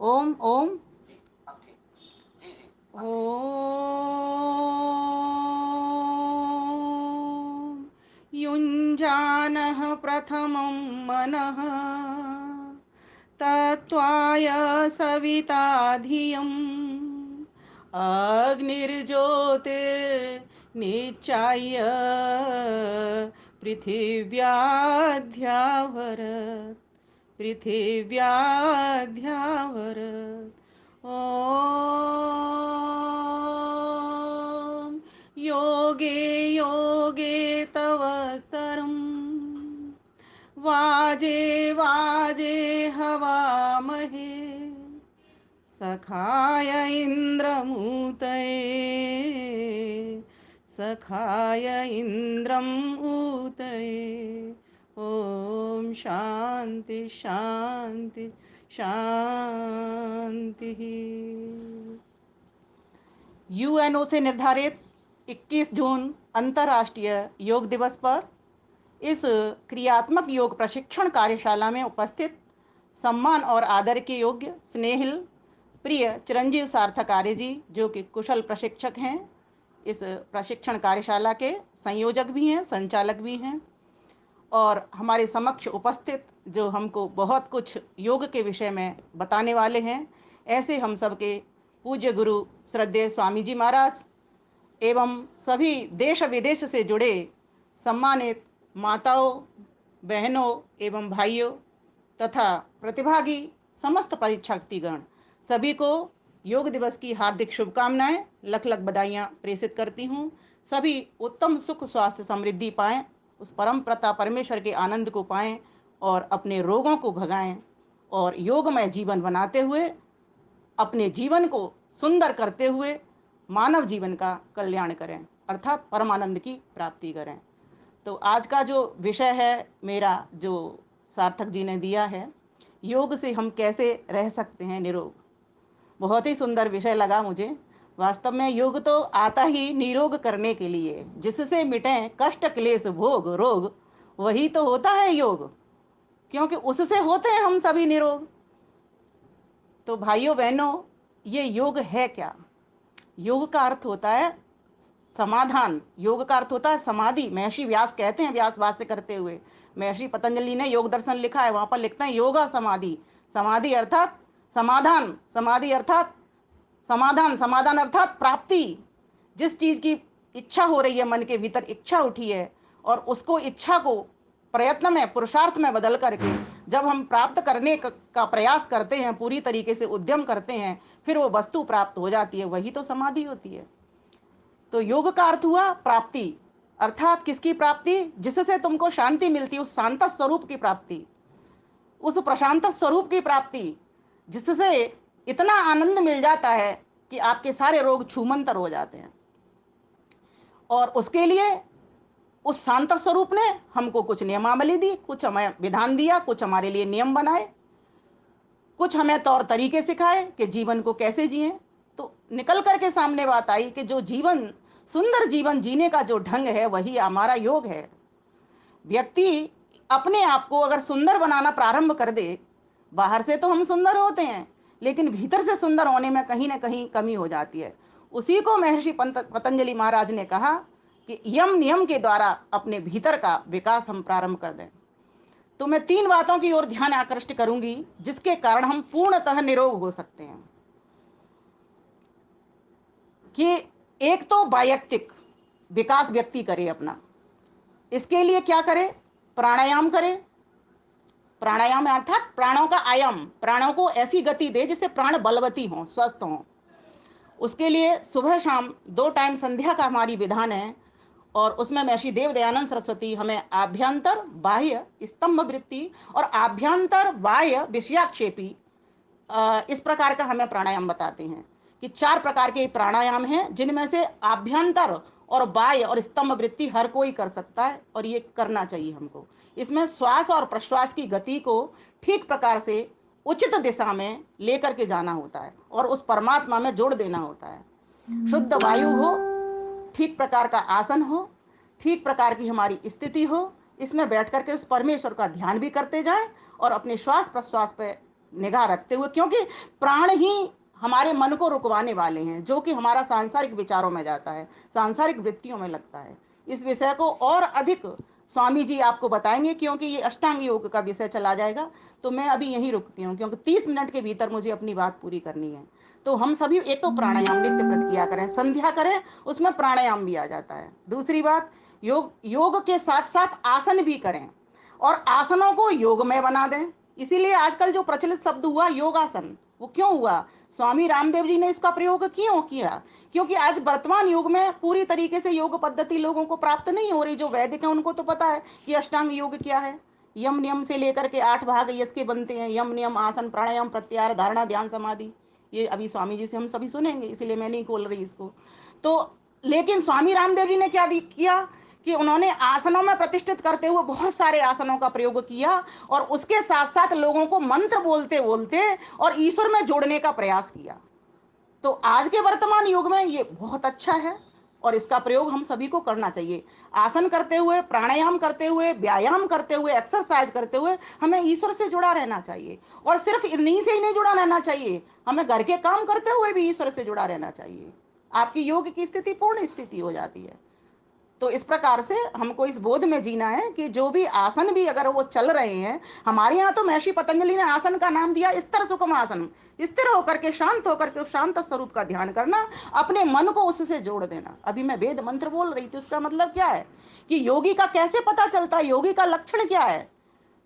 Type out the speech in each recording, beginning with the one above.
ओम ओम ओम युञ्जानः प्रथमं मनः तत्त्वाय सविता धियम् अग्निर्ज्योतिर्निच्चाय्य पृथिव्याध्यावरत् पृथिव्याध्यावरत् ॐ योगे योगे तव स्तरम् वाजे वाजे हवामहे सखाय इन्द्रमूतये सखाय इन्द्रम् ऊतये ओम शांति शांति शांति। यूएनओ से निर्धारित 21 जून अंतर्राष्ट्रीय योग दिवस पर इस क्रियात्मक योग प्रशिक्षण कार्यशाला में उपस्थित सम्मान और आदर के योग्य स्नेहिल प्रिय चिरंजीव सार्थक आर्य जी, जो कि कुशल प्रशिक्षक हैं, इस प्रशिक्षण कार्यशाला के संयोजक भी हैं, संचालक भी हैं, और हमारे समक्ष उपस्थित जो हमको बहुत कुछ योग के विषय में बताने वाले हैं, ऐसे हम सबके पूज्य गुरु श्रद्धेय स्वामी जी महाराज एवं सभी देश विदेश से जुड़े सम्मानित माताओं, बहनों एवं भाइयों तथा प्रतिभागी समस्त परीक्षार्थीगण, सभी को योग दिवस की हार्दिक शुभकामनाएं, लख लख बधाइयाँ प्रेषित करती हूँ। सभी उत्तम सुख स्वास्थ्य समृद्धि पाएं, उस परम प्रता परमेश्वर के आनंद को पाएं और अपने रोगों को भगाएं और योगमय जीवन बनाते हुए अपने जीवन को सुंदर करते हुए मानव जीवन का कल्याण करें, अर्थात परमानंद की प्राप्ति करें। तो आज का जो विषय है मेरा, जो सार्थक जी ने दिया है, योग से हम कैसे रह सकते हैं निरोग, बहुत ही सुंदर विषय लगा मुझे। वास्तव में योग तो आता ही निरोग करने के लिए, जिससे मिटें कष्ट क्लेश भोग रोग, वही तो होता है योग, क्योंकि उससे होते हैं हम सभी निरोग। तो भाइयों बहनों, ये योग है क्या? योग का अर्थ होता है समाधान, योग का अर्थ होता है समाधि। महर्षि व्यास कहते हैं, व्यास भाष्य करते हुए, महर्षि पतंजलि ने योग दर्शन लिखा है, वहां पर लिखते हैं योगा समाधि। समाधि अर्थात समाधान, समाधि अर्थात समाधान, समाधान अर्थात प्राप्ति। जिस चीज की इच्छा हो रही है, मन के भीतर इच्छा उठी है, और उसको इच्छा को प्रयत्न में, पुरुषार्थ में बदल करके जब हम प्राप्त करने का प्रयास करते हैं, पूरी तरीके से उद्यम करते हैं, फिर वो वस्तु प्राप्त हो जाती है, वही तो समाधि होती है। तो योग का अर्थ हुआ प्राप्ति, अर्थात किसकी प्राप्ति? जिससे तुमको शांति मिलती, उस शांत स्वरूप की प्राप्ति, उस प्रशांत स्वरूप की प्राप्ति, जिससे इतना आनंद मिल जाता है कि आपके सारे रोग छूमंतर हो जाते हैं। और उसके लिए उस शांत स्वरूप ने हमको कुछ नियमावली दी, कुछ हमें विधान दिया, कुछ हमारे लिए नियम बनाए, कुछ हमें तौर तरीके सिखाए कि जीवन को कैसे जिए। तो निकल करके सामने बात आई कि जो जीवन, सुंदर जीवन जीने का जो ढंग है, वही हमारा योग है। व्यक्ति अपने आप को अगर सुंदर बनाना प्रारंभ कर दे, बाहर से तो हम सुंदर होते हैं, लेकिन भीतर से सुंदर होने में कहीं ना कहीं कमी हो जाती है। उसी को महर्षि पतंजलि महाराज ने कहा कि यम नियम के द्वारा अपने भीतर का विकास हम प्रारंभ कर दें। तो मैं 3 बातों की ओर ध्यान आकृष्ट करूंगी, जिसके कारण हम पूर्णतः निरोग हो सकते हैं। कि एक तो वैयक्तिक विकास व्यक्ति करे अपना, इसके लिए क्या करे? प्राणायाम करे। प्राणायाम अर्थात प्राणों का आयाम, प्राणों को ऐसी गति दे जिससे प्राण बलवती हों, स्वस्थ हों। उसके लिए सुबह शाम 2 टाइम संध्या का हमारी विधान है, और उसमें महर्षि देव दयानंद सरस्वती हमें आभ्यंतर बाह्य स्तंभ वृत्ति और आभ्यंतर बाह्य विषयाक्षेपी इस प्रकार का हमें प्राणायाम बताते हैं कि 4 प्रकार के प्राणायाम हैं, जिनमें से आभ्यंतर और बाह्य और स्तंभ वृत्ति हर कोई कर सकता है, और ये करना चाहिए हमको। इसमें श्वास और प्रश्वास की गति को ठीक प्रकार से उचित दिशा में लेकर के जाना होता है, और उस परमात्मा में जोड़ देना होता है। शुद्ध वायु हो, ठीक प्रकार का आसन हो, ठीक प्रकार की हमारी स्थिति हो, इसमें बैठ करके उस परमेश्वर का ध्यान भी करते जाएं और अपने श्वास प्रश्वास पे निगाह रखते हुए, क्योंकि प्राण ही हमारे मन को रुकवाने वाले हैं, जो कि हमारा सांसारिक विचारों में जाता है, सांसारिक वृत्तियों में लगता है। इस विषय को और अधिक स्वामी जी आपको बताएंगे, क्योंकि ये अष्टांग योग का विषय चला जाएगा। तो मैं अभी यहीं रुकती हूँ, क्योंकि 30 मिनट के भीतर मुझे अपनी बात पूरी करनी है। तो हम सभी एक तो प्राणायाम नित्य प्रत किया करें, संध्या करें, उसमें प्राणायाम भी आ जाता है। दूसरी बात, योग योग के साथ साथ आसन भी करें, और आसनों को योगमय बना दें। इसीलिए आजकल जो प्रचलित शब्द हुआ योगासन, वो क्यों हुआ? स्वामी रामदेव जी ने इसका प्रयोग क्यों किया? क्योंकि आज वर्तमान युग में पूरी तरीके से योग पद्धति लोगों को प्राप्त नहीं हो रही। जो वैदिक है उनको तो पता है कि अष्टांग योग क्या है। यम नियम से लेकर के 8 भाग यश के बनते हैं, यम नियम आसन प्राणायाम प्रत्याहार धारणा ध्यान समाधि। ये अभी स्वामी जी से हम सभी सुनेंगे, इसीलिए मैं नहीं खोल रही इसको। तो लेकिन स्वामी रामदेव जी ने क्या किया कि उन्होंने आसनों में प्रतिष्ठित करते हुए बहुत सारे आसनों का प्रयोग किया, और उसके साथ साथ लोगों को मंत्र बोलते बोलते और ईश्वर में जोड़ने का प्रयास किया। तो आज के वर्तमान युग में ये बहुत अच्छा है, और इसका प्रयोग हम सभी को करना चाहिए। आसन करते हुए, प्राणायाम करते हुए, व्यायाम करते हुए, एक्सरसाइज करते हुए हमें ईश्वर से जुड़ा रहना चाहिए। और सिर्फ इन्हीं से ही नहीं जुड़ा रहना चाहिए, हमें घर के काम करते हुए भी ईश्वर से जुड़ा रहना चाहिए। आपकी योग की स्थिति पूर्ण स्थिति हो जाती है। तो इस प्रकार से हमको इस बोध में जीना है कि जो भी आसन भी अगर वो चल रहे हैं, हमारे यहाँ तो महर्षि पतंजलि ने आसन का नाम दिया स्थिर सुखम आसन। स्थिर होकर के, शांत होकर के उस शांत स्वरूप का ध्यान करना, अपने मन को उससे जोड़ देना। अभी मैं वेद मंत्र बोल रही थी, उसका मतलब क्या है कि योगी का कैसे पता चलता है, योगी का लक्षण क्या है,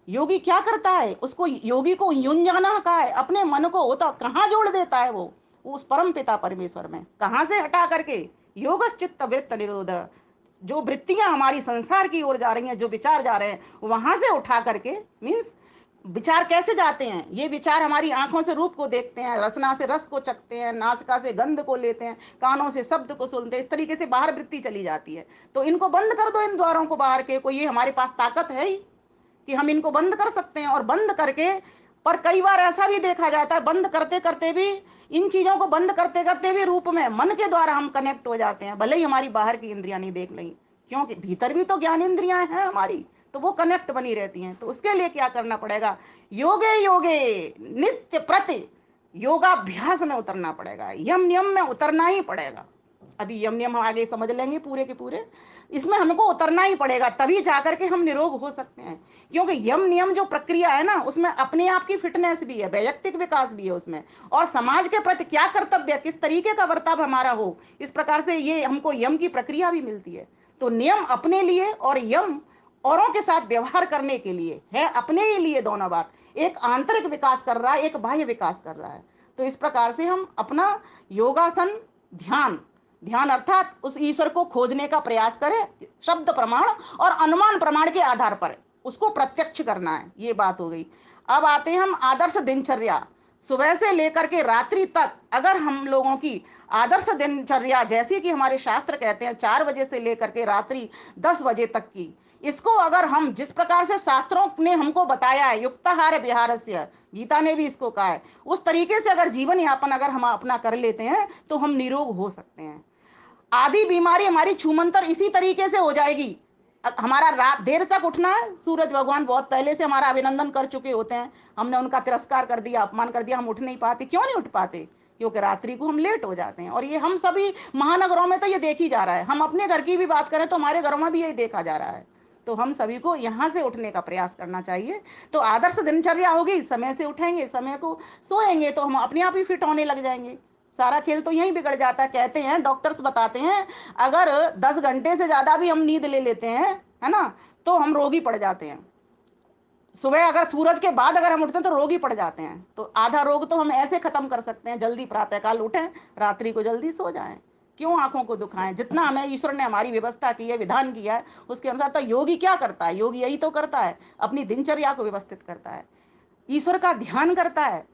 योगी क्या करता है। उसको योगी को युंजाना कहा है, अपने मन को होता कहाँ जोड़ देता है वो उस परम पिता परमेश्वर में। कहाँ से हटा करके? योग चित्त वृत्त निरोध, जो वृत्तियां हमारी संसार की ओर जा रही हैं, जो विचार जा रहे हैं, वहां से उठा करके, मीन्स विचार कैसे जाते हैं? ये विचार हमारी आंखों से रूप को देखते हैं, रसना से रस को चखते हैं, नासिका से गंध को लेते हैं, कानों से शब्द को सुनते हैं, इस तरीके से बाहर वृत्ति चली जाती है। तो इनको बंद कर दो, इन द्वारों को बाहर के। कोई ये हमारे पास ताकत है ही कि हम इनको बंद कर सकते हैं? और बंद करके, पर कई बार ऐसा भी देखा जाता है, बंद करते करते भी, इन चीजों को बंद करते करते भी रूप में मन के द्वारा हम कनेक्ट हो जाते हैं, भले ही हमारी बाहर की इंद्रियां नहीं देख रही, क्योंकि भीतर भी तो ज्ञान इंद्रियां हैं हमारी, तो वो कनेक्ट बनी रहती हैं। तो उसके लिए क्या करना पड़ेगा? योगे योगे नित्य प्रति योगाभ्यास में उतरना पड़ेगा, यम नियम में उतरना ही पड़ेगा। अभी यम नियम हम आगे समझ लेंगे पूरे के पूरे। इसमें हमको उतरना ही पड़ेगा, तभी जाकर के हम निरोग हो सकते हैं। क्योंकि यम नियम जो प्रक्रिया है ना, उसमें अपने आप की फिटनेस भी है, वैयक्तिक विकास भी है उसमें, और समाज के प्रति क्या कर्तव्य, किस तरीके का बर्ताव हमारा हो, इस प्रकार से ये हमको यम की प्रक्रिया भी मिलती है। तो नियम अपने लिए और यम औरों के साथ व्यवहार करने के लिए है, अपने ही लिए दोनों बात। एक आंतरिक विकास कर रहा है, एक बाह्य विकास कर रहा है। तो इस प्रकार से हम अपना योगासन, ध्यान, ध्यान अर्थात उस ईश्वर को खोजने का प्रयास करें, शब्द प्रमाण और अनुमान प्रमाण के आधार पर उसको प्रत्यक्ष करना है। ये बात हो गई। अब आते हैं हम आदर्श दिनचर्या। सुबह से लेकर के रात्रि तक अगर हम लोगों की आदर्श दिनचर्या, जैसे कि हमारे शास्त्र कहते हैं 4 बजे से लेकर के रात्रि 10 बजे तक की, इसको अगर हम जिस प्रकार से शास्त्रों ने हमको बताया है, युक्ताहार विहारस्य, गीता ने भी इसको कहा है, उस तरीके से अगर जीवन यापन अगर हम अपना कर लेते हैं, तो हम निरोग हो सकते हैं। आधी बीमारी हमारी छूमंतर इसी तरीके से हो जाएगी। हमारा रात देर तक उठना है, सूरज भगवान बहुत पहले से हमारा अभिनंदन कर चुके होते हैं, हमने उनका तिरस्कार कर दिया, अपमान कर दिया, हम उठ नहीं पाते। क्यों नहीं उठ पाते? क्योंकि रात्रि को हम लेट हो जाते हैं। और ये हम सभी महानगरों में तो ये देख ही जा रहा है, हम अपने घर की भी बात करें तो हमारे घरों में भी यही देखा जा रहा है। तो हम सभी को यहाँ से उठने का प्रयास करना चाहिए। तो आदर्श दिनचर्या होगी, समय से उठेंगे, समय को सोएंगे, तो हम अपने आप ही फिट होने लग जाएंगे। सारा खेल तो यहीं बिगड़ जाता है। कहते हैं, डॉक्टर्स बताते हैं, अगर 10 घंटे से ज्यादा भी हम नींद ले लेते हैं, है ना, तो हम रोगी पड़ जाते हैं। सुबह अगर सूरज के बाद अगर हम उठते हैं तो रोगी पड़ जाते हैं। तो आधा रोग तो हम ऐसे खत्म कर सकते हैं, जल्दी प्रातःकाल उठें, रात्रि को जल्दी सो जाएं। क्यों आंखों को दुखाएं? जितना हमें ईश्वर ने हमारी व्यवस्था की है, विधान किया है, उसके अनुसार। तो योगी क्या करता है? योगी यही तो करता है, अपनी दिनचर्या को व्यवस्थित करता है, ईश्वर का ध्यान करता है,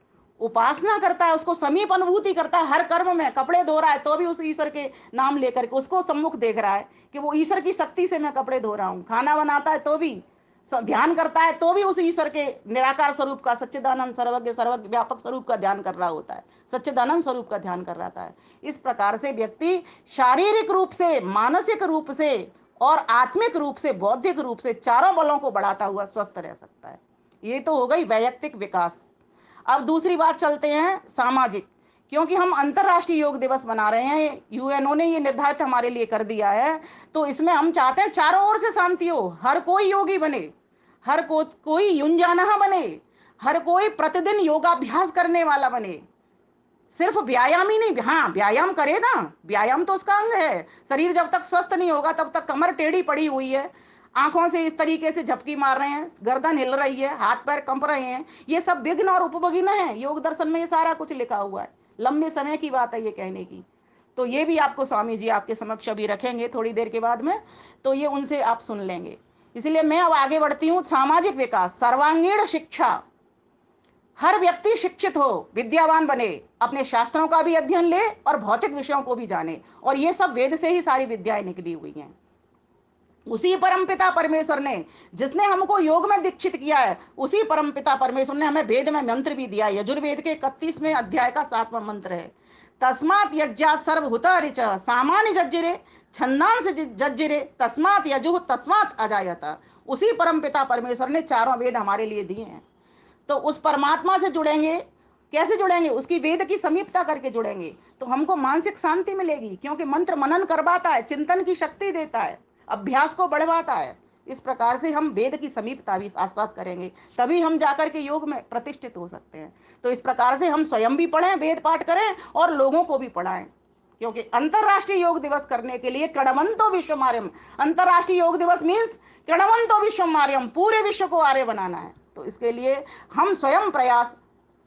उपासना करता है, उसको समीप अनुभूति करता है। हर कर्म में कपड़े धो रहा है तो भी उस ईश्वर के नाम लेकर के उसको सम्मुख देख रहा है कि वो ईश्वर की शक्ति से मैं कपड़े धो रहा हूँ। खाना बनाता है तो भी, ध्यान करता है तो भी उस ईश्वर के निराकार स्वरूप का, सच्चिदानंद सर्वज्ञ सर्व व्यापक स्वरूप का ध्यान कर रहा होता है, सच्चिदानंद स्वरूप का ध्यान कर रहा है। इस प्रकार से व्यक्ति शारीरिक रूप से, मानसिक रूप से और आत्मिक रूप से, बौद्धिक रूप से, चारों बलों को बढ़ाता हुआ स्वस्थ रह सकता है। ये तो हो गई वैयक्तिक विकास। अब दूसरी बात चलते हैं सामाजिक, क्योंकि हम अंतर्राष्ट्रीय योग दिवस मना रहे हैं, यूएनओ ने ये निर्धारित हमारे लिए कर दिया है, तो इसमें हम चाहते हैं चारों ओर से शांति हो, हर कोई योगी बने, कोई युंजाना बने, हर कोई प्रतिदिन योगाभ्यास करने वाला बने। सिर्फ व्यायाम ही नहीं, हाँ व्यायाम करे ना, व्यायाम तो उसका अंग है। शरीर जब तक स्वस्थ नहीं होगा तब तक कमर टेढ़ी पड़ी हुई है, आंखों से इस तरीके से झपकी मार रहे हैं, गर्दन हिल रही है, हाथ पैर कंप रहे हैं, ये सब विघ्न और उपविघ्न है। योग दर्शन में ये सारा कुछ लिखा हुआ है, लंबे समय की बात है ये कहने की। तो ये भी आपको स्वामी जी आपके समक्ष अभी रखेंगे थोड़ी देर के बाद में, तो ये उनसे आप सुन लेंगे। इसलिए मैं अब आगे बढ़ती हूँ। सामाजिक विकास, सर्वांगीण शिक्षा, हर व्यक्ति शिक्षित हो, विद्यावान बने, अपने शास्त्रों का भी अध्ययन ले और भौतिक विषयों को भी जाने, और ये सब वेद से ही सारी विद्याएं निकली हुई हैं। उसी परमपिता परमेश्वर ने, जिसने हमको योग में दीक्षित किया है, उसी परमपिता परमेश्वर ने हमें वेद में मंत्र भी दिया है। यजुर्वेद के 31वें अध्याय का 7वां मंत्र है, तस्मात यज्ञात सर्वभूता ऋच सामान्य जज्जिरे छंदांस जज्जिरे तस्मात यजुः तस्मात अजायत। उसी परमपिता परमेश्वर ने चारों वेद हमारे लिए दिए हैं। तो उस परमात्मा से जुड़ेंगे, कैसे जुड़ेंगे? उसकी वेद की समीपता करके जुड़ेंगे, तो हमको मानसिक शांति मिलेगी, क्योंकि मंत्र मनन करवाता है, चिंतन की शक्ति देता है, अभ्यास को बढ़वाता है। इस प्रकार से हम वेद की समीपता भी साथ साथ करेंगे, तभी हम जाकर के योग में प्रतिष्ठित हो सकते हैं। तो इस प्रकार से हम स्वयं भी पढ़ें, वेद पाठ करें और लोगों को भी पढ़ाएं, क्योंकि अंतरराष्ट्रीय योग दिवस करने के लिए क्रमंतो विश्वमार्यम, अंतरराष्ट्रीय योग दिवस मीन्स क्रमंतो विश्वमार्यम, पूरे विश्व को आर्य बनाना है। तो इसके लिए हम स्वयं प्रयास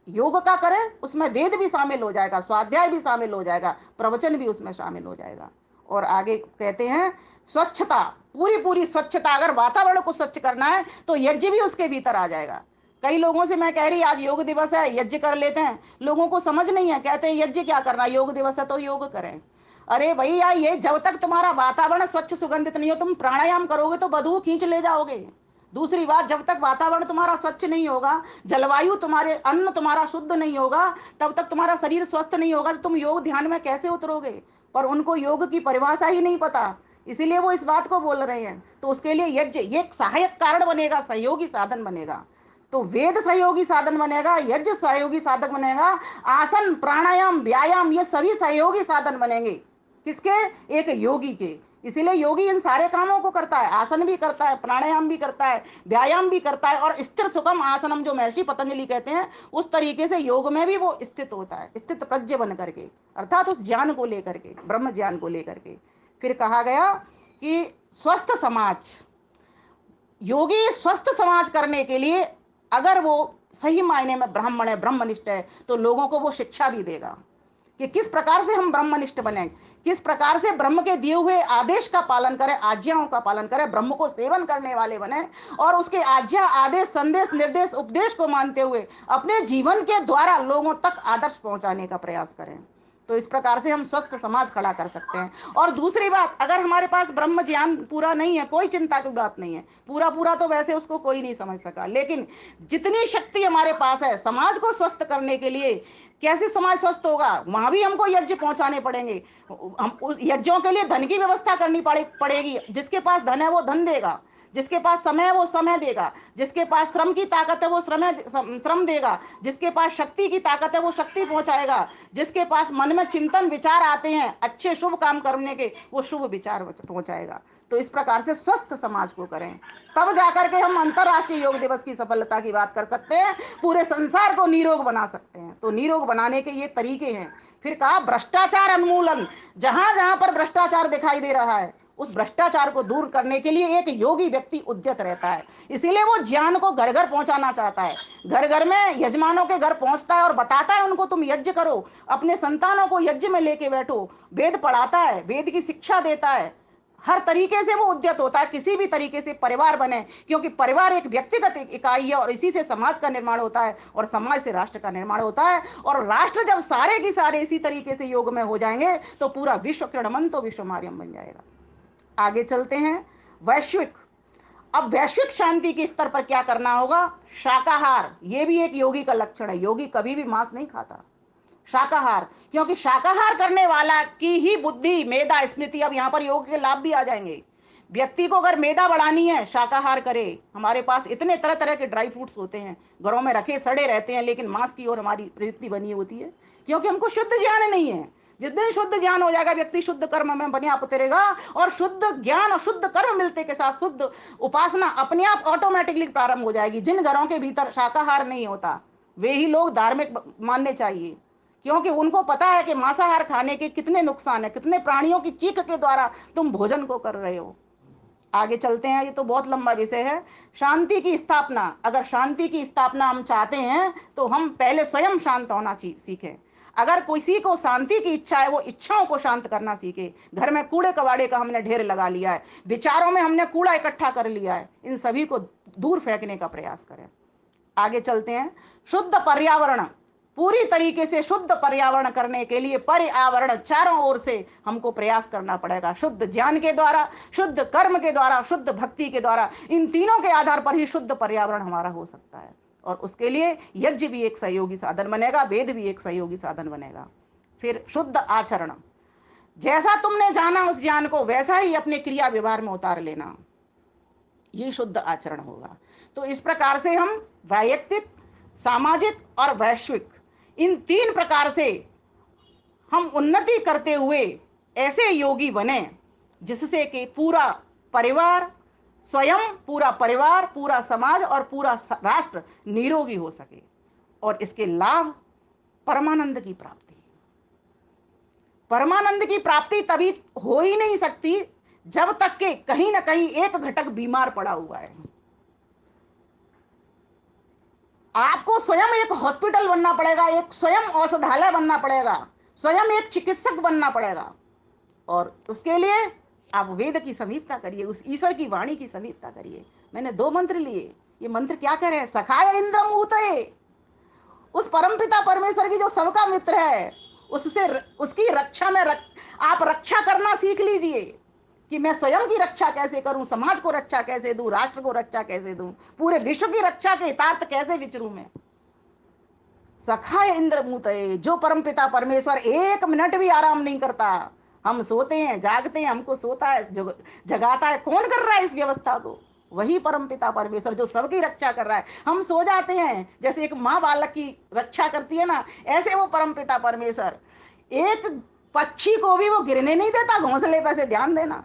योग का करें, उसमें वेद भी शामिल हो जाएगा, स्वाध्याय भी शामिल हो जाएगा, प्रवचन भी उसमें शामिल हो जाएगा। और आगे कहते हैं स्वच्छता, पूरी पूरी स्वच्छता, अगर वातावरण को स्वच्छ करना है तो यज्ञ भी उसके भीतर आ जाएगा। कई लोगों से मैं कह रही आज योग दिवस है, यज्ञ कर लेते हैं, लोगों को समझ नहीं है, कहते हैं यज्ञ क्या करना, योग दिवस है तो योग करें। अरे भैया, ये जब तक तुम्हारा वातावरण स्वच्छ सुगंधित नहीं हो, तुम प्राणायाम करोगे तो बदबू खींच ले जाओगे। दूसरी बात, जब तक वातावरण तुम्हारा स्वच्छ नहीं होगा, जलवायु तुम्हारे, अन्न तुम्हारा शुद्ध नहीं होगा, तब तक तुम्हारा शरीर स्वस्थ नहीं होगा, तो तुम योग ध्यान में कैसे उतरोगे? पर उनको योग की परिभाषा ही नहीं पता, इसीलिए वो इस बात को बोल रहे हैं। तो उसके लिए यज्ञ ये एक सहायक कारण बनेगा, सहयोगी साधन बनेगा। तो वेद सहयोगी साधन बनेगा, यज्ञ सहयोगी साधन बनेगा, आसन प्राणायाम व्यायाम ये सभी सहयोगी साधन बनेंगे। किसके? एक योगी के। इसीलिए योगी इन सारे कामों को करता है, आसन भी करता है, प्राणायाम भी करता है, व्यायाम भी करता है, और स्थिर सुखम आसनम जो महर्षि पतंजलि कहते हैं, उस तरीके से योग में भी वो स्थित होता है, स्थित प्रज्ञ बन करके, अर्थात उस ज्ञान को लेकर के, ब्रह्म ज्ञान को लेकर के। फिर कहा गया कि स्वस्थ समाज, योगी स्वस्थ समाज करने के लिए अगर वो सही मायने में ब्राह्मण है, ब्रह्मनिष्ठ है, तो लोगों को वो शिक्षा भी देगा कि किस प्रकार से हम ब्रह्मनिष्ठ बने, किस प्रकार से ब्रह्म के दिए हुए आदेश का पालन करें, आज्ञाओं का पालन करें, ब्रह्म को सेवन करने वाले बने, और उसके आज्ञा आदेश संदेश निर्देश उपदेश को मानते हुए अपने जीवन के द्वारा लोगों तक आदर्श पहुंचाने का प्रयास करें। तो इस प्रकार से हम स्वस्थ समाज खड़ा कर सकते हैं। और दूसरी बात, अगर हमारे पास ब्रह्म ज्ञान पूरा नहीं है, कोई चिंता की बात नहीं है, पूरा पूरा तो वैसे उसको कोई नहीं समझ सका, लेकिन जितनी शक्ति हमारे पास है समाज को स्वस्थ करने के लिए, कैसे समाज स्वस्थ होगा, वहां भी हमको यज्ञ पहुंचाने पड़ेंगे। हम उस यज्ञों के लिए धन की व्यवस्था करनी पड़ेगी, जिसके पास धन है वो धन देगा, जिसके पास समय है वो समय देगा, जिसके पास श्रम की ताकत है वो श्रम देगा, जिसके पास शक्ति की ताकत है वो शक्ति पहुंचाएगा, जिसके पास मन में चिंतन विचार आते हैं अच्छे शुभ काम करने के, वो शुभ विचार पहुंचाएगा। तो इस प्रकार से स्वस्थ समाज को करें, तब जाकर के हम अंतरराष्ट्रीय योग दिवस की सफलता की बात कर सकते हैं, पूरे संसार को निरोग बना सकते हैं। तो निरोग बनाने के ये तरीके हैं। फिर कहा भ्रष्टाचार उन्मूलन, जहां जहां पर भ्रष्टाचार दिखाई दे रहा है उस भ्रष्टाचार को दूर करने के लिए एक योगी व्यक्ति उद्यत रहता है, इसीलिए वो ज्ञान को घर घर पहुंचाना चाहता है, घर घर में यजमानों के घर पहुंचता है और बताता है उनको, तुम यज्ञ करो, अपने संतानों को यज्ञ में लेके बैठो, वेद पढ़ाता है, वेद की शिक्षा देता है, हर तरीके से वो उद्यत होता है, किसी भी तरीके से परिवार बने, क्योंकि परिवार एक व्यक्तिगत इकाई है और इसी से समाज का निर्माण होता है और समाज से राष्ट्र का निर्माण होता है, और राष्ट्र जब सारे की सारे इसी तरीके से योग में हो जाएंगे तो पूरा विश्व क्रीडमंतो विश्वमार्यम बन जाएगा। आगे चलते हैं, वैश्विक। अब वैश्विक शांति के स्तर पर क्या करना होगा? शाकाहार, ये भी एक योगी का लक्षण है, योगी कभी भी मांस नहीं खाता, शाकाहार, क्योंकि शाकाहार करने वाला की ही बुद्धि मेधा स्मृति, अब यहां पर योग के लाभ भी आ जाएंगे, व्यक्ति को अगर मेदा बढ़ानी है, शाकाहार करे। हमारे पास इतने तरह तरह के ड्राई फ्रूट्स होते हैं, घरों में रखे सड़े रहते हैं, लेकिन मांस की ओर हमारी प्रवृत्ति बनी होती है, क्योंकि हमको शुद्ध ज्ञान नहीं है। जिस दिन शुद्ध ज्ञान हो जाएगा, व्यक्ति शुद्ध कर्म में बनिया उतरेगा, और शुद्ध ज्ञान और शुद्ध कर्म मिलते के साथ शुद्ध उपासना अपने आप ऑटोमेटिकली प्रारंभ हो जाएगी। जिन घरों के भीतर शाकाहार नहीं होता, वे ही लोग धार्मिक मानने चाहिए, क्योंकि उनको पता है कि मांसाहार खाने के कितने नुकसान है, कितने प्राणियों की चीख के द्वारा तुम भोजन को कर रहे हो। आगे चलते हैं, ये तो बहुत लंबा विषय है। शांति की स्थापना, अगर शांति की स्थापना हम चाहते हैं तो हम पहले स्वयं शांत होना सीखें। अगर किसी को शांति की इच्छा है, वो इच्छाओं को शांत करना सीखे। घर में कूड़े कबाड़े का हमने ढेर लगा लिया है, विचारों में हमने कूड़ा इकट्ठा कर लिया है, इन सभी को दूर फेंकने का प्रयास करें। आगे चलते हैं। शुद्ध पर्यावरण, पूरी तरीके से शुद्ध पर्यावरण करने के लिए पर्यावरण चारों ओर से हमको प्रयास करना पड़ेगा, शुद्ध ज्ञान के द्वारा, शुद्ध कर्म के द्वारा, शुद्ध भक्ति के द्वारा। इन तीनों के आधार पर ही शुद्ध पर्यावरण हमारा हो सकता है, और उसके लिए यज्ञ भी एक सहयोगी साधन बनेगा, वेद भी एक सहयोगी साधन बनेगा। फिर शुद्ध आचरण, जैसा तुमने जाना उस ज्ञान को वैसा ही अपने क्रिया व्यवहार में उतार लेना, ये शुद्ध आचरण होगा। तो इस प्रकार से हम वैयक्तिक, सामाजिक और वैश्विक, इन तीन प्रकार से हम उन्नति करते हुए ऐसे योगी बने जिससे कि पूरा परिवार, स्वयं, पूरा परिवार, पूरा समाज और पूरा राष्ट्र निरोगी हो सके, और इसके लाभ परमानंद की प्राप्ति। परमानंद की प्राप्ति तभी हो ही नहीं सकती जब तक कि कहीं ना कहीं एक घटक बीमार पड़ा हुआ है। आपको स्वयं एक हॉस्पिटल बनना पड़ेगा, एक स्वयं औषधालय बनना पड़ेगा, स्वयं एक चिकित्सक बनना पड़ेगा, और उसके लिए आप वेद की समीपता करिए, उस ईश्वर की वाणी की समीपता करिए। मैंने 2 मंत्र लिए, ये मंत्र क्या कह रहे हैं? सखाय इंद्रम ऊतये, उस परमपिता परमेश्वर की जो सबका मित्र है, उससे उसकी रक्षा में आप रक्षा करना सीख लीजिए कि मैं स्वयं की रक्षा कैसे करूं, समाज को रक्षा कैसे दूं, राष्ट्र को रक्षा कैसे दूं, पूरे विश्व की रक्षा के हितार्थ कैसे विचरूं मैं। सखाय इंद्रमूतये, जो परमपिता परमेश्वर 1 मिनट भी आराम नहीं करता। हम सोते हैं, जागते हैं, हमको सोता है, जगाता है, कौन कर रहा है इस व्यवस्था को? वही परमपिता परमेश्वर जो सबकी रक्षा कर रहा है। हम सो जाते हैं, जैसे एक माँ बालक की रक्षा करती है ना, ऐसे वो परमपिता परमेश्वर एक पक्षी को भी वो गिरने नहीं देता घोंसले पर से। ध्यान देना,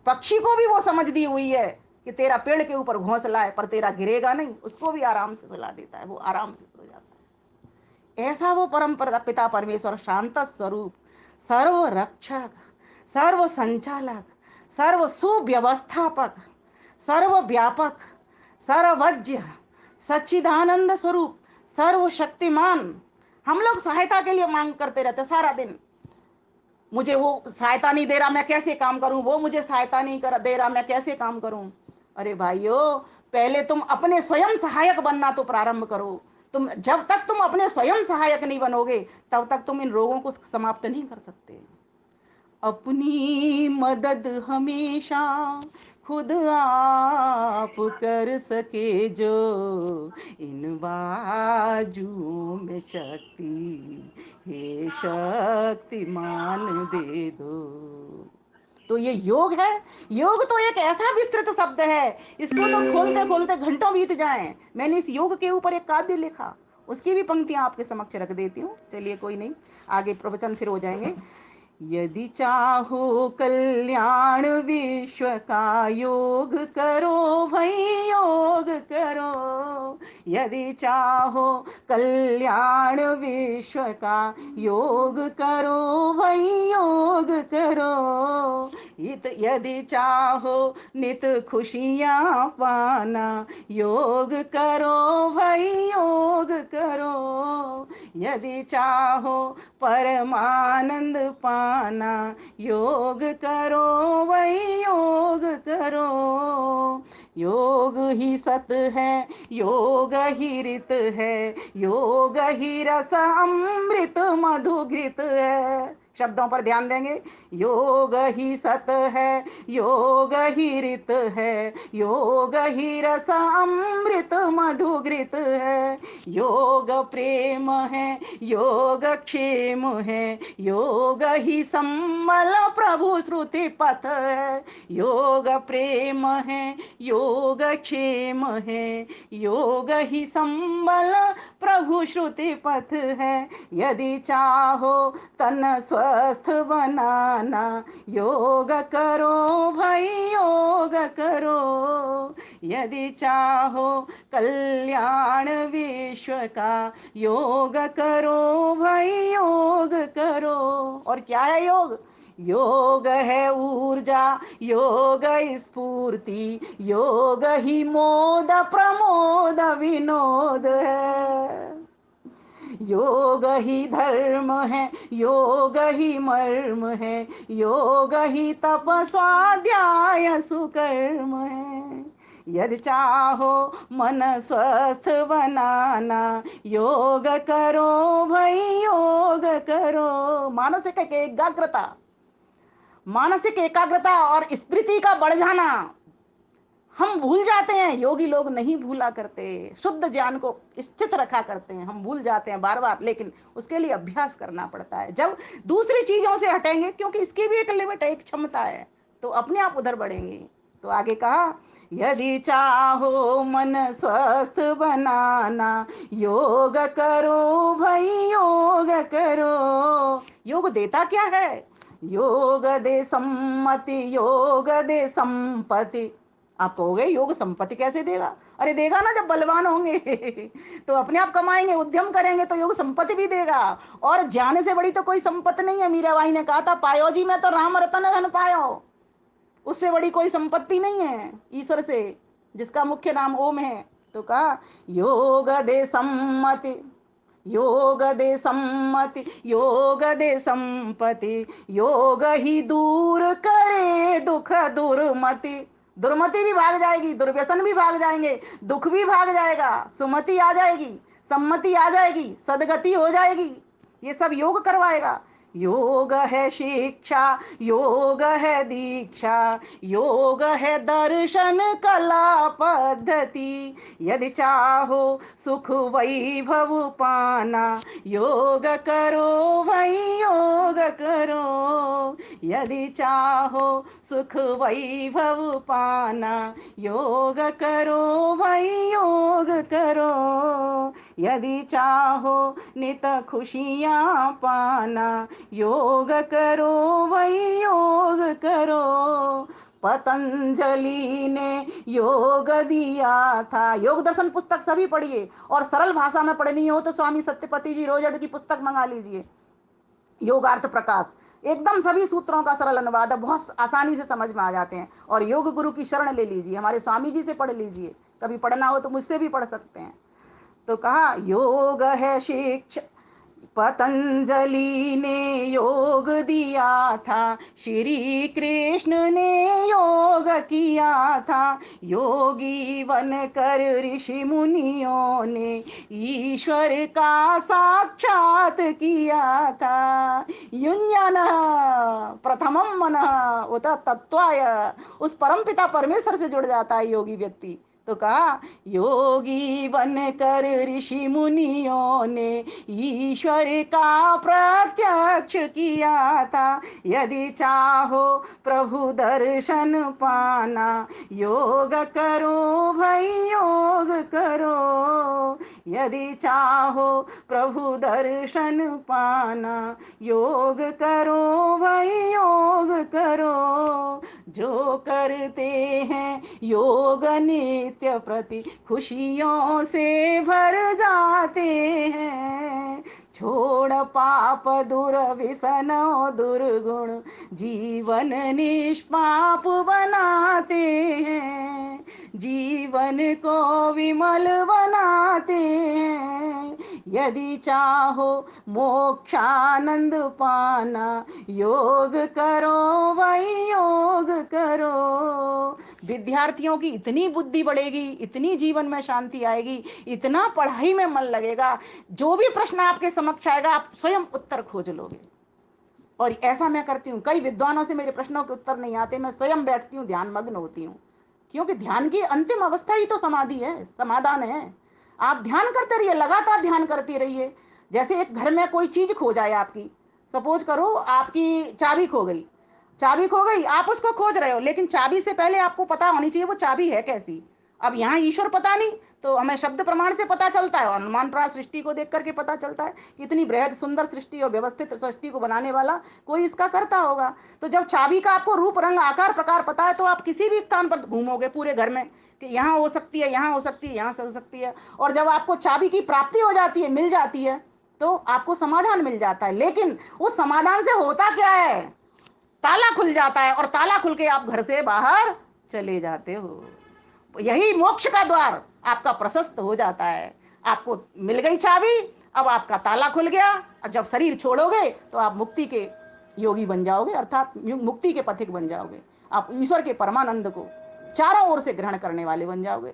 पक्षी को भी वो समझ दी हुई है कि तेरा पेड़ के ऊपर घोंसला है पर तेरा गिरेगा नहीं, उसको भी आराम से सुला देता है, वो आराम से सो जाता है। ऐसा वो परम पिता परमेश्वर शांत स्वरूप, सर्व रक्षक, सर्व संचालक, सर्व सुव्यवस्थापक, सर्व व्यापक, सर्वज्ञ, सच्चिदानंद स्वरूप, सर्वशक्तिमान। हम लोग सहायता के लिए मांग करते रहते सारा दिन, मुझे वो सहायता नहीं दे रहा, मैं कैसे काम करूं, वो मुझे सहायता नहीं कर दे रहा, मैं कैसे काम करूं। अरे भाइयों, पहले तुम अपने स्वयं सहायक बनना तो प्रारंभ करो। तुम जब तक तुम अपने स्वयं सहायक नहीं बनोगे, तब तक तुम इन रोगों को समाप्त नहीं कर सकते। अपनी मदद हमेशा खुद आप कर सके जो, इन बाजुओं में शक्ति हे शक्तिमान दे दो। तो ये योग है। योग तो एक ऐसा विस्तृत शब्द है, इसको तो खोलते खोलते घंटों बीत जाएं। मैंने इस योग के ऊपर एक काव्य लिखा, उसकी भी पंक्तियां आपके समक्ष रख देती हूँ। चलिए कोई नहीं, आगे प्रवचन फिर हो जाएंगे। यदि चाहो कल्याण विश्व का, योग करो भाई योग करो। यदि चाहो कल्याण विश्व का, योग करो भाई योग करो। यदि चाहो नित खुशियाँ पाना, योग करो भाई योग करो। यदि चाहो परमानंद पाना, योग करो वही योग करो। योग ही सत है, योग ही ऋत है, योग ही रस अमृत मधुघृत है। शब्दों पर ध्यान देंगे। योग ही सत है, योग ही ऋत है, योग ही रस अमृत मधुघृत है, योग प्रेम है, योग क्षेम है, योग ही सम्मल प्रभु श्रुति पथ है, योग प्रेम है, योग क्षेम है, योग ही सम्मल प्रभु श्रुति पथ है। यदि चाहो तन स्वस्थ बनाना, योग करो भाई योग करो। यदि चाहो कल्याण विश्व का, योग करो भाई योग करो। और क्या है योग? योग है ऊर्जा, योग स्फूर्ति, योग ही मोद प्रमोद विनोद है। योग ही धर्म है, योग ही मर्म है, योग ही तप स्वाध्याय सुकर्म है। यदि चाहो मन स्वस्थ बनाना, योग करो भाई योग करो। मानसिक एकाग्रता और स्मृति का बढ़ जाना। हम भूल जाते हैं, योगी लोग नहीं भूला करते, शुद्ध ज्ञान को स्थित रखा करते हैं। हम भूल जाते हैं बार बार, लेकिन उसके लिए अभ्यास करना पड़ता है। जब दूसरी चीजों से हटेंगे, क्योंकि इसकी भी एक लिमिट है, एक क्षमता है, तो अपने आप उधर बढ़ेंगे। तो आगे कहा, यदि चाहो मन स्वस्थ बनाना, योग करो भाई योग करो। योग देता क्या है? योग दे सम्मति, योग दे संपत्ति। आप कहोगे योग संपत्ति कैसे देगा? अरे देगा ना, जब बलवान होंगे तो अपने आप कमाएंगे, उद्यम करेंगे तो योग संपत्ति भी देगा। और ज्ञान से बड़ी तो कोई संपत्ति नहीं है। मीराबाई ने कहा था, पायो जी मैं तो राम रतन धन पायो। उससे बड़ी कोई संपत्ति नहीं है ईश्वर से, जिसका मुख्य नाम ओम है। तो कहा, योग दे सम्मति, योग दे सम्मति, योग दे संपत्ति, योग ही दूर करे दुख दुर्मति। दुर्मति भी भाग जाएगी, दुर्व्यसन भी भाग जाएंगे, दुख भी भाग जाएगा, सुमति आ जाएगी, सम्मति आ जाएगी, सदगति हो जाएगी। ये सब योग करवाएगा। योग है शिक्षा, योग है दीक्षा, योग है दर्शन कला पद्धति। यदि चाहो सुख वैभव पाना, योग करो भाई योग करो। यदि चाहो सुख वैभव पाना, योग करो भाई योग करो। यदि चाहो नित खुशियाँ पाना, योग करो भाई योग करो। पतंजलि ने योग दिया था। योग दर्शन पुस्तक सभी पढ़िए, और सरल भाषा में पढ़नी हो तो स्वामी सत्यपति जी रोजड़ की पुस्तक मंगा लीजिए, योगार्थ प्रकाश। एकदम सभी सूत्रों का सरल अनुवाद है, बहुत आसानी से समझ में आ जाते हैं। और योग गुरु की शरण ले लीजिए, हमारे स्वामी जी से पढ़ लीजिए, कभी पढ़ना हो तो मुझसे भी पढ़ सकते हैं। तो कहा, योग है शिक्षा, पतंजलि ने योग दिया था, श्री कृष्ण ने योग किया था। योगी बनकर ऋषि मुनियों ने ईश्वर का साक्षात किया था। युञ्जन प्रथमम मन उत तत्वाय। उस परमपिता परमेश्वर से जुड़ जाता है योगी व्यक्ति। तो कहा, योगी बनकर ऋषि मुनियों ने ईश्वर का प्रत्यक्ष किया था। यदि चाहो प्रभु दर्शन पाना, योग करो भाई योग करो। यदि चाहो प्रभु दर्शन पाना, योग करो भाई योग करो। जो करते हैं योग नित्य प्रति, खुशियों से भर जाते हैं। छोड़ पाप दुर्व्यसन दुर्गुण, जीवन निष्पाप बनाते हैं। जीवन को विमल बनाते हैं। यदि चाहो मोक्षानंद पाना, योग करो भाई योग करो। विद्यार्थियों की इतनी बुद्धि बढ़ेगी, इतनी जीवन में शांति आएगी, इतना पढ़ाई में मन लगेगा, जो भी प्रश्न आपके समक्ष आएगा आप स्वयं उत्तर खोज लोगे। और ऐसा मैं करती हूँ। कई विद्वानों से मेरे प्रश्नों के उत्तर नहीं आते, मैं स्वयं बैठती हूँ, ध्यान मग्न होती हूँ, क्योंकि ध्यान की अंतिम अवस्था ही तो समाधि है, समाधान है। आप ध्यान करते रहिए, लगातार ध्यान करते रहिए। जैसे एक घर में कोई चीज खो जाए आपकी, सपोज करो आपकी चाबी खो गई, चाबी खो गई, आप उसको खोज रहे हो, लेकिन चाबी से पहले आपको पता होनी चाहिए वो चाबी है कैसी। अब यहाँ ईश्वर पता नहीं, तो हमें शब्द प्रमाण से पता चलता है, और अनुमान प्राण सृष्टि को देख करके पता चलता है कि इतनी बृहद सुंदर सृष्टि और व्यवस्थित सृष्टि को बनाने वाला कोई इसका करता होगा। तो जब चाबी का आपको रूप रंग आकार प्रकार पता है, तो आप किसी भी स्थान पर घूमोगे पूरे घर में कि यहाँ हो सकती है, यहाँ हो सकती है, यहाँ हो सकती है। और जब आपको चाबी की प्राप्ति हो जाती है, मिल जाती है, तो आपको समाधान मिल जाता है। लेकिन उस समाधान से होता क्या है, ताला खुल जाता है, और ताला खुल के आप घर से बाहर चले जाते हो। यही मोक्ष का द्वार आपका प्रशस्त हो जाता है। आपको मिल गई चाबी, अब आपका ताला खुल गया, और जब शरीर छोड़ोगे तो आप मुक्ति के योगी बन जाओगे, अर्थात मुक्ति के पथिक बन जाओगे। आप ईश्वर के परमानंद को चारों ओर से ग्रहण करने वाले बन जाओगे,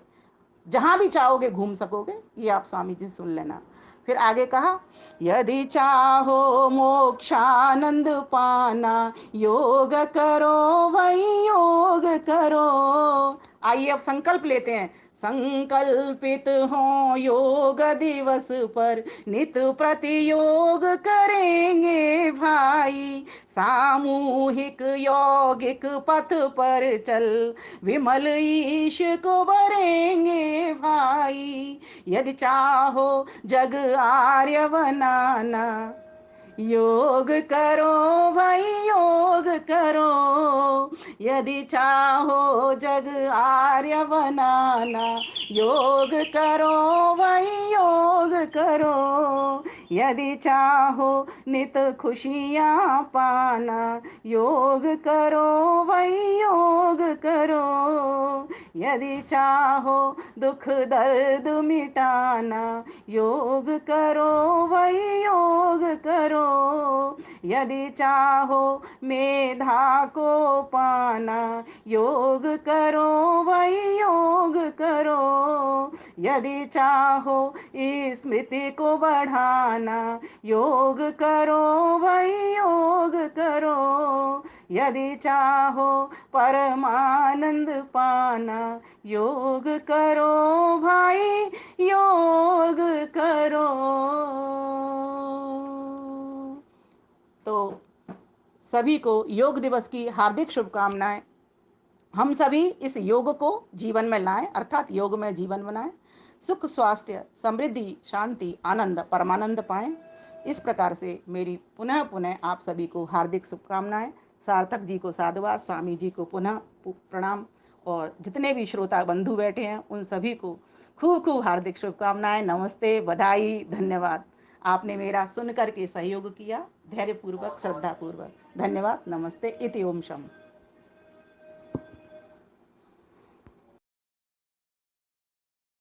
जहां भी चाहोगे घूम सकोगे। ये आप स्वामी जी सुन लेना। फिर आगे कहा, यदि चाहो मोक्षानंद पाना, योग करो वही योग करो। आइए अब संकल्प लेते हैं। संकल्पित हो योग दिवस पर, नित प्रति योग करेंगे भाई। सामूहिक यौगिक पथ पर चल, विमल ईश को भरेंगे भाई। यदि चाहो जग आर्य बनाना, योग करो भाई योग करो। यदि चाहो जग आर्य बनाना, योग करो भाई योग करो। यदि चाहो नित खुशियाँ पाना, योग करो भाई योग करो। यदि चाहो दुख दर्द मिटाना, योग करो भाई योग करो। यदि चाहो मेधा को पाना, योग करो भाई योग करो। यदि चाहो स्मृति को बढ़ाना, योग करो भाई योग करो। यदि चाहो परमानंद पाना, योग करो भाई योग करो। तो सभी को योग दिवस की हार्दिक शुभकामनाएं। हम सभी इस योग को जीवन में लाएं, अर्थात योग में जीवन बनाएं, सुख स्वास्थ्य समृद्धि शांति आनंद परमानंद पाएं। इस प्रकार से मेरी पुनः पुनः आप सभी को हार्दिक शुभकामनाएं। सार्थक जी को साधुवाद, स्वामी जी को पुनः प्रणाम, और जितने भी श्रोता बंधु बैठे हैं उन सभी को खूब खूब हार्दिक शुभकामनाएं। नमस्ते, बधाई, धन्यवाद। आपने मेरा सुन करके सहयोग किया, धैर्यपूर्वक श्रद्धापूर्वक। धन्यवाद, नमस्ते, इति ओम शम।